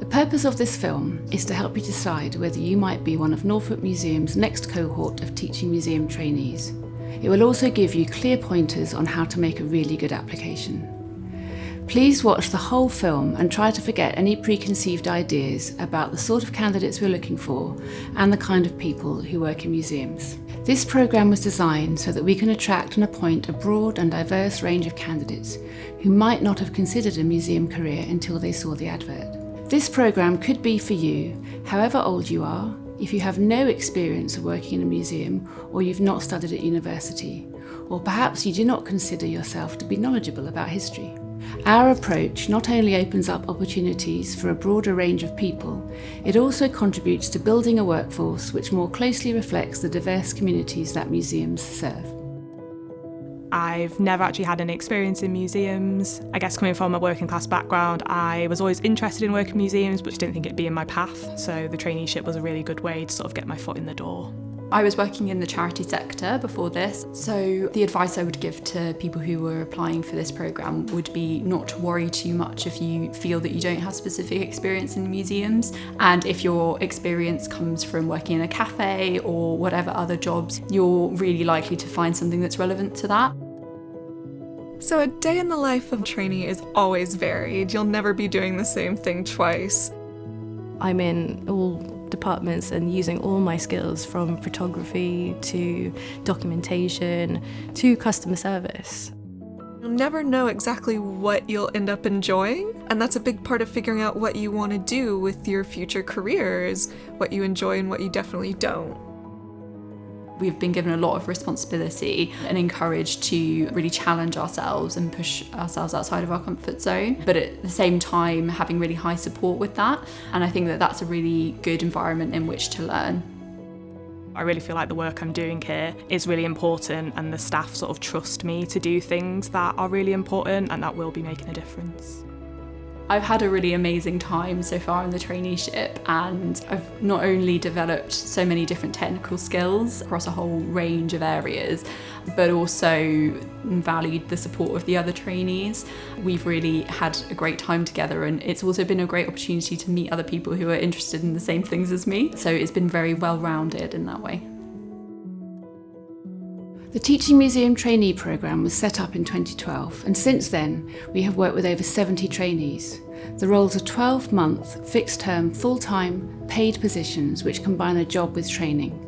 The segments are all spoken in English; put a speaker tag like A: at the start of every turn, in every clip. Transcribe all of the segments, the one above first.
A: The purpose of this film is to help you decide whether you might be one of Norfolk Museum's next cohort of Teaching Museum trainees. It will also give you clear pointers on how to make a really good application. Please watch the whole film and try to forget any preconceived ideas about the sort of candidates we're looking for and the kind of people who work in museums. This programme was designed so that we can attract and appoint a broad and diverse range of candidates who might not have considered a museum career until they saw the advert. This programme could be for you, however old you are, if you have no experience of working in a museum or you've not studied at university, or perhaps you do not consider yourself to be knowledgeable about history. Our approach not only opens up opportunities for a broader range of people, it also contributes to building a workforce which more closely reflects the diverse communities that museums serve.
B: I've never actually had any experience in museums. I guess coming from a working class background, I was always interested in working in museums, but didn't think it'd be in my path. So the traineeship was a really good way to sort of get my foot in the door.
C: I was working in the charity sector before this, so the advice I would give to people who were applying for this programme would be not to worry too much if you feel that you don't have specific experience in museums, and if your experience comes from working in a cafe or whatever other jobs, you're really likely to find something that's relevant to that.
D: So a day in the life of a trainee is always varied. You'll never be doing the same thing twice.
E: I'm in all departments and using all my skills from photography to documentation to customer service.
D: You'll never know exactly what you'll end up enjoying, and that's a big part of figuring out what you want to do with your future careers, what you enjoy and what you definitely don't.
C: We've been given a lot of responsibility and encouraged to really challenge ourselves and push ourselves outside of our comfort zone, but at the same time having really high support with that. And I think that that's a really good environment in which to learn.
B: I really feel like the work I'm doing here is really important, and the staff sort of trust me to do things that are really important and that will be making a difference.
C: I've had a really amazing time so far in the traineeship, and I've not only developed so many different technical skills across a whole range of areas, but also valued the support of the other trainees. We've really had a great time together, and it's also been a great opportunity to meet other people who are interested in the same things as me. So it's been very well-rounded in that way.
A: The Teaching Museum Trainee Programme was set up in 2012, and since then we have worked with over 70 trainees. The roles are 12-month, fixed-term, full-time, paid positions which combine a job with training.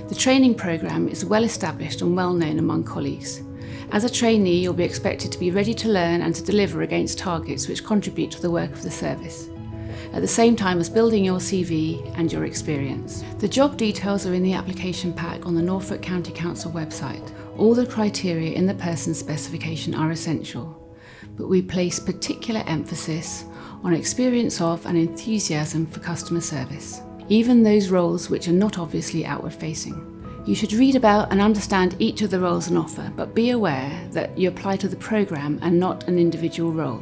A: The training programme is well established and well known among colleagues. As a trainee, you'll be expected to be ready to learn and to deliver against targets which contribute to the work of the service, at the same time as building your CV and your experience. The job details are in the application pack on the Norfolk County Council website. All the criteria in the person's specification are essential, but we place particular emphasis on experience of and enthusiasm for customer service, even those roles which are not obviously outward-facing. You should read about and understand each of the roles on offer, but be aware that you apply to the programme and not an individual role.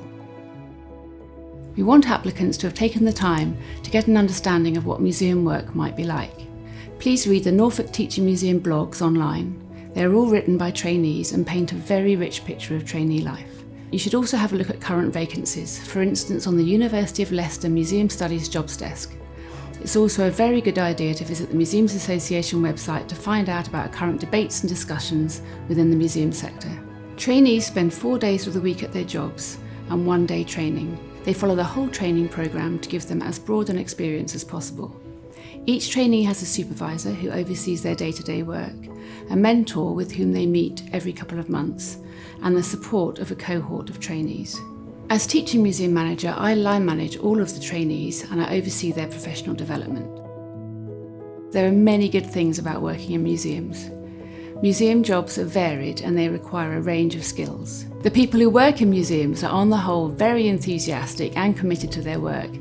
A: We want applicants to have taken the time to get an understanding of what museum work might be like. Please read the Norfolk Teaching Museum blogs online. They are all written by trainees and paint a very rich picture of trainee life. You should also have a look at current vacancies, for instance on the University of Leicester Museum Studies Jobs Desk. It's also a very good idea to visit the Museums Association website to find out about current debates and discussions within the museum sector. Trainees spend 4 days of the week at their jobs and 1 day training. They follow the whole training programme to give them as broad an experience as possible. Each trainee has a supervisor who oversees their day-to-day work, a mentor with whom they meet every couple of months, and the support of a cohort of trainees. As Teaching Museum Manager, I line manage all of the trainees and I oversee their professional development. There are many good things about working in museums. Museum jobs are varied and they require a range of skills. The people who work in museums are on the whole very enthusiastic and committed to their work.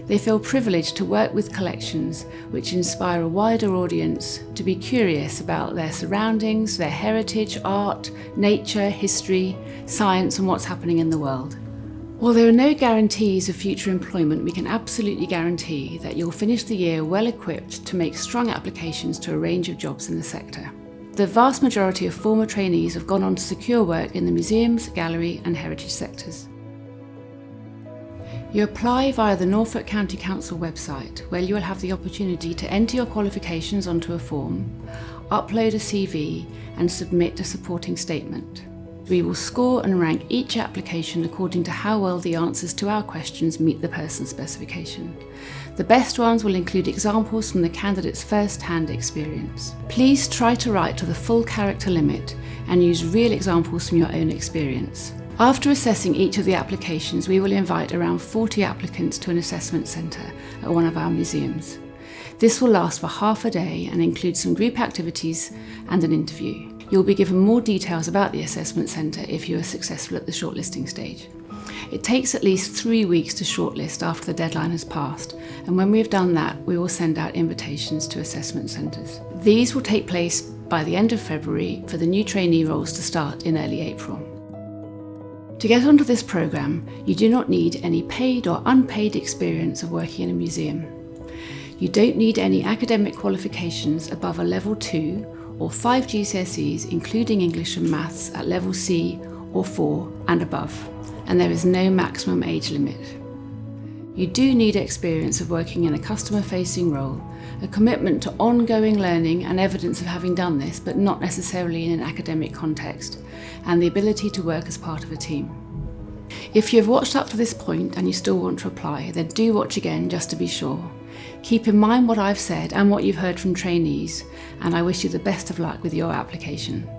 A: They feel privileged to work with collections which inspire a wider audience to be curious about their surroundings, their heritage, art, nature, history, science and what's happening in the world. While there are no guarantees of future employment, we can absolutely guarantee that you'll finish the year well equipped to make strong applications to a range of jobs in the sector. The vast majority of former trainees have gone on to secure work in the museums, gallery and heritage sectors. You apply via the Norfolk County Council website, where you will have the opportunity to enter your qualifications onto a form, upload a CV and submit a supporting statement. We will score and rank each application according to how well the answers to our questions meet the person specification. The best ones will include examples from the candidate's first-hand experience. Please try to write to the full character limit and use real examples from your own experience. After assessing each of the applications, we will invite around 40 applicants to an assessment centre at one of our museums. This will last for half a day and include some group activities and an interview. You'll be given more details about the assessment centre if you are successful at the shortlisting stage. It takes at least 3 weeks to shortlist after the deadline has passed, and when we have done that, we will send out invitations to assessment centres. These will take place by the end of February for the new trainee roles to start in early April. To get onto this programme, you do not need any paid or unpaid experience of working in a museum. You don't need any academic qualifications above a level 2 or 5 GCSEs, including English and Maths at level C or 4 and above, and there is no maximum age limit. You do need experience of working in a customer-facing role, a commitment to ongoing learning and evidence of having done this, but not necessarily in an academic context, and the ability to work as part of a team. If you have watched up to this point and you still want to apply, then do watch again just to be sure. Keep in mind what I've said and what you've heard from trainees, and I wish you the best of luck with your application.